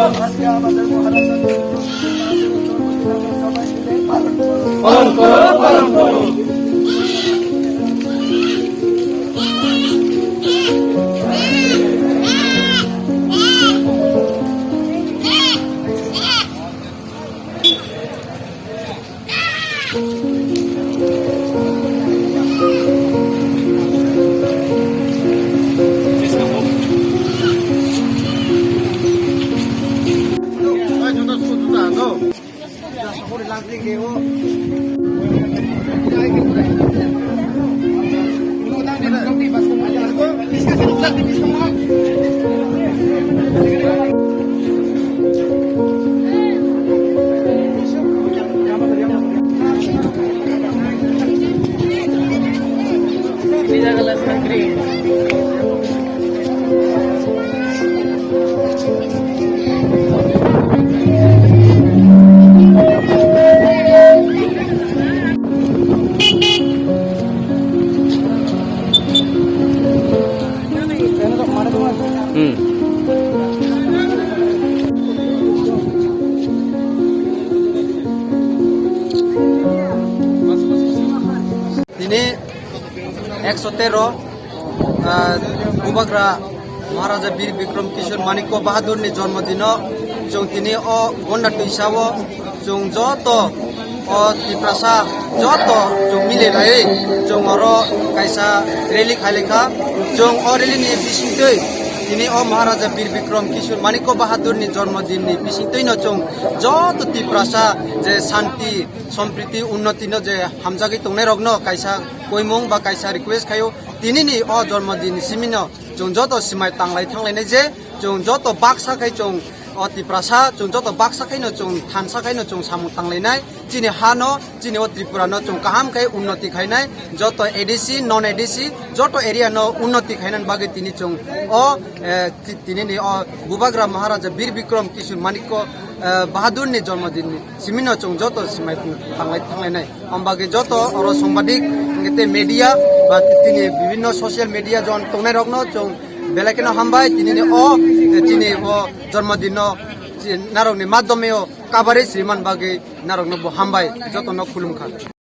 আজকে আমাদের মহারাজা সবাই মিলে পালন করো। পালন করো, পালন করো। Ini 113 Bubagra Maharaja Bir Bikram Kishore Maniko Bahadur ni জন্মদিন jong tini o gonda tuisawo jong joto o tiprasa joto jong mile lai jong oro kaisa rally khailekha jong o rally ni bisingtei tini o Maharaja Bir Bikram Kishore Maniko Bahadur ni জন্মদিন ni bisingtei no jong joto tiprasa je shanti সম্প্রীতি উন্নতি ন যে হামজাগি তংনাই রগ্ন কাইসা কইমং বা কাইসা request খায়ো তিনিনি অ জন্মদিন সিমিন जों যত সিমাই তাংলাই থাংলাইনাই যে जों যত বাক্সা খাই जों অতি প্রাসা जों যত বাক্সা খাইনো जों থানসা খাইনো जों সামু তাংলাইনাই চিনি হানো চিনি ও ত্রিপুরানো जों কাহাম খাই উন্নতি খাইনাই যত এডিসি নন এডিসি যত এরিয়া ন উন্নতি খাইনান বাগে তিনি जों অ তিনিনি অ বুবাগ্রা মহারাজা বীর বিক্রম কিশোর মানিক্য বাহাদুর ni জন্মদিন সিমিনো जों যত সিমাই থাংলাইনাই আমবাগে যত অর সাংবাদিক ngete media বা তিনি বিভিন্ন সোশ্যাল মিডিয়া জন তংনাই রগ্ন जों বেলাকেনো হামবাই তিনি ও জন্মদিন নারকনি মাধ্যমেও কাবারে শ্রীমান বাগে নারকনো হামবাই যত ন খুলুমখা।